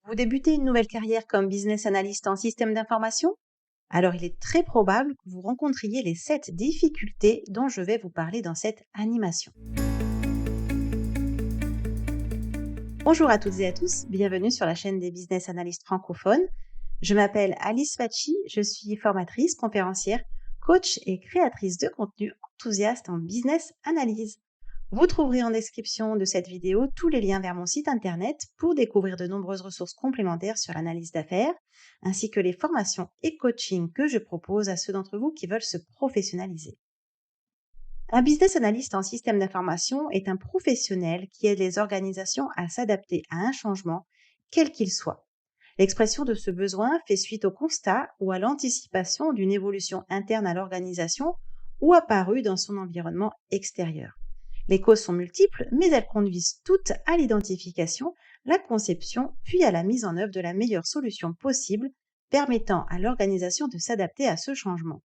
Vous débutez une nouvelle carrière comme business analyst en système d'information? Alors il est très probable que vous rencontriez les 7 difficultés dont je vais vous parler dans cette animation. Bonjour à toutes et à tous, bienvenue sur la chaîne des business analystes francophones. Je m'appelle Alice Facci, je suis formatrice, conférencière, coach et créatrice de contenu enthousiaste en business analyse. Vous trouverez en description de cette vidéo tous les liens vers mon site internet pour découvrir de nombreuses ressources complémentaires sur l'analyse d'affaires, ainsi que les formations et coachings que je propose à ceux d'entre vous qui veulent se professionnaliser. Un business analyst en système d'information est un professionnel qui aide les organisations à s'adapter à un changement, quel qu'il soit. L'expression de ce besoin fait suite au constat ou à l'anticipation d'une évolution interne à l'organisation ou apparue dans son environnement extérieur. Les causes sont multiples, mais elles conduisent toutes à l'identification, la conception, puis à la mise en œuvre de la meilleure solution possible, permettant à l'organisation de s'adapter à ce changement.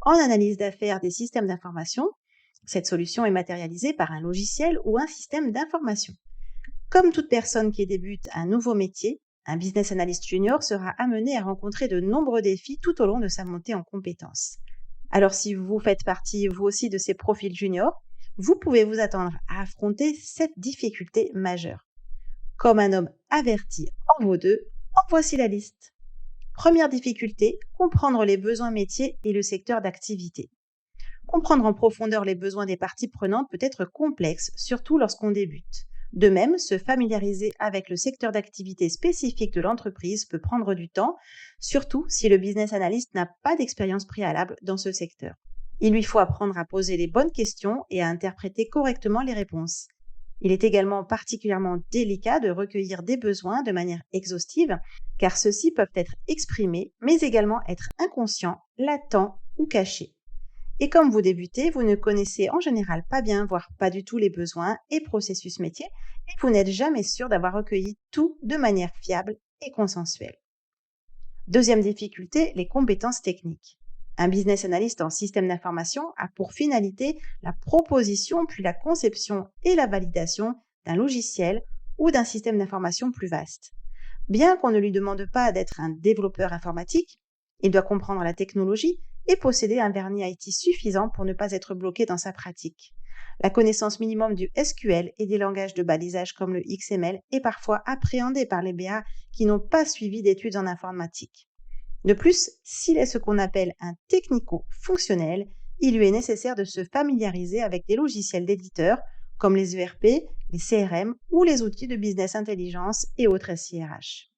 En analyse d'affaires des systèmes d'information, cette solution est matérialisée par un logiciel ou un système d'information. Comme toute personne qui débute un nouveau métier, un business analyst junior sera amené à rencontrer de nombreux défis tout au long de sa montée en compétences. Alors si vous faites partie vous aussi de ces profils juniors, vous pouvez vous attendre à affronter 7 difficultés majeures. Comme un homme averti en vaut 2, en voici la liste. Première difficulté, comprendre les besoins métiers et le secteur d'activité. Comprendre en profondeur les besoins des parties prenantes peut être complexe, surtout lorsqu'on débute. De même, se familiariser avec le secteur d'activité spécifique de l'entreprise peut prendre du temps, surtout si le business analyst n'a pas d'expérience préalable dans ce secteur. Il lui faut apprendre à poser les bonnes questions et à interpréter correctement les réponses. Il est également particulièrement délicat de recueillir des besoins de manière exhaustive, car ceux-ci peuvent être exprimés, mais également être inconscients, latents ou cachés. Et comme vous débutez, vous ne connaissez en général pas bien, voire pas du tout les besoins et processus métiers, et vous n'êtes jamais sûr d'avoir recueilli tout de manière fiable et consensuelle. Deuxième difficulté, les compétences techniques. Un business analyst en système d'information a pour finalité la proposition puis la conception et la validation d'un logiciel ou d'un système d'information plus vaste. Bien qu'on ne lui demande pas d'être un développeur informatique, il doit comprendre la technologie et posséder un vernis IT suffisant pour ne pas être bloqué dans sa pratique. La connaissance minimum du SQL et des langages de balisage comme le XML est parfois appréhendée par les BA qui n'ont pas suivi d'études en informatique. De plus, s'il est ce qu'on appelle un technico-fonctionnel, il lui est nécessaire de se familiariser avec des logiciels d'éditeurs comme les ERP, les CRM ou les outils de business intelligence et autres SIRH.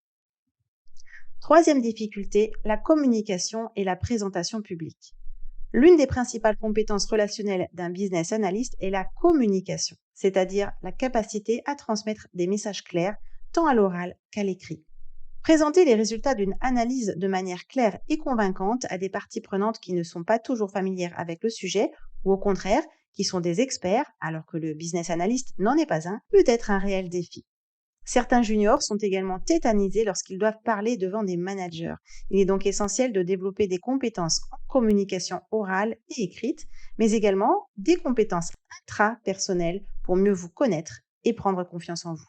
Troisième difficulté, la communication et la présentation publique. L'une des principales compétences relationnelles d'un business analyst est la communication, c'est-à-dire la capacité à transmettre des messages clairs, tant à l'oral qu'à l'écrit. Présenter les résultats d'une analyse de manière claire et convaincante à des parties prenantes qui ne sont pas toujours familières avec le sujet, ou au contraire, qui sont des experts, alors que le business analyst n'en est pas un, peut être un réel défi. Certains juniors sont également tétanisés lorsqu'ils doivent parler devant des managers. Il est donc essentiel de développer des compétences en communication orale et écrite, mais également des compétences intrapersonnelles pour mieux vous connaître et prendre confiance en vous.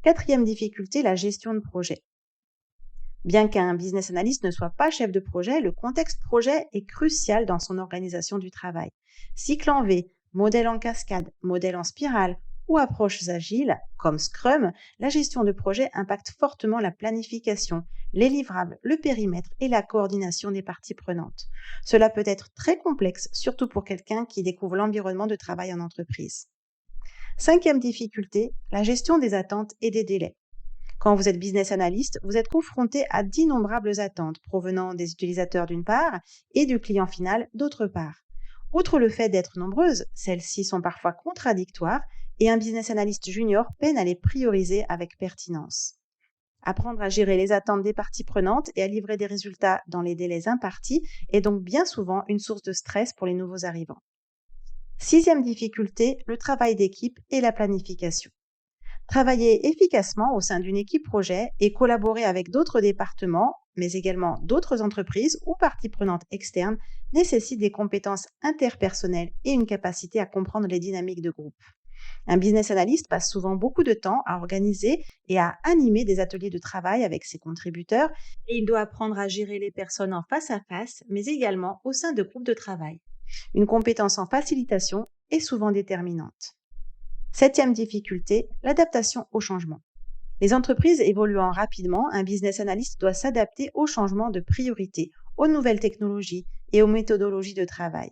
Quatrième difficulté, la gestion de projet. Bien qu'un business analyst ne soit pas chef de projet, le contexte projet est crucial dans son organisation du travail. Cycle en V, modèle en cascade, modèle en spirale ou approches agiles, comme Scrum, la gestion de projet impacte fortement la planification, les livrables, le périmètre et la coordination des parties prenantes. Cela peut être très complexe, surtout pour quelqu'un qui découvre l'environnement de travail en entreprise. Cinquième difficulté, la gestion des attentes et des délais. Quand vous êtes business analyst, vous êtes confronté à d'innombrables attentes provenant des utilisateurs d'une part et du client final d'autre part. Outre le fait d'être nombreuses, celles-ci sont parfois contradictoires et un business analyst junior peine à les prioriser avec pertinence. Apprendre à gérer les attentes des parties prenantes et à livrer des résultats dans les délais impartis est donc bien souvent une source de stress pour les nouveaux arrivants. Sixième difficulté, le travail d'équipe et la planification. Travailler efficacement au sein d'une équipe projet et collaborer avec d'autres départements, mais également d'autres entreprises ou parties prenantes externes, nécessite des compétences interpersonnelles et une capacité à comprendre les dynamiques de groupe. Un business analyst passe souvent beaucoup de temps à organiser et à animer des ateliers de travail avec ses contributeurs et il doit apprendre à gérer les personnes en face à face, mais également au sein de groupes de travail. Une compétence en facilitation est souvent déterminante. Septième difficulté, l'adaptation au changement. Les entreprises évoluant rapidement, un business analyst doit s'adapter aux changements de priorité, aux nouvelles technologies et aux méthodologies de travail.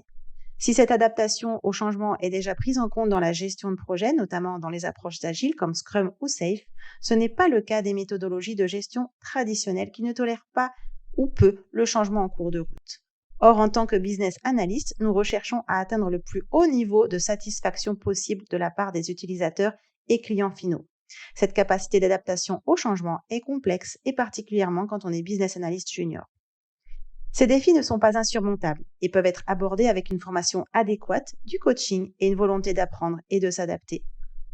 Si cette adaptation au changement est déjà prise en compte dans la gestion de projet, notamment dans les approches agiles comme Scrum ou Safe, ce n'est pas le cas des méthodologies de gestion traditionnelles qui ne tolèrent pas ou peu le changement en cours de route. Or, en tant que business analyst, nous recherchons à atteindre le plus haut niveau de satisfaction possible de la part des utilisateurs et clients finaux. Cette capacité d'adaptation au changement est complexe et particulièrement quand on est business analyst junior. Ces défis ne sont pas insurmontables et peuvent être abordés avec une formation adéquate, du coaching et une volonté d'apprendre et de s'adapter.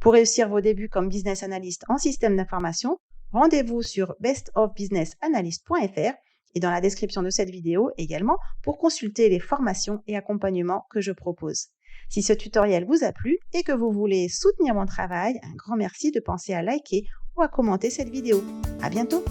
Pour réussir vos débuts comme business analyst en système d'information, rendez-vous sur bestofbusinessanalyst.fr et dans la description de cette vidéo également pour consulter les formations et accompagnements que je propose. Si ce tutoriel vous a plu et que vous voulez soutenir mon travail, un grand merci de penser à liker ou à commenter cette vidéo. À bientôt!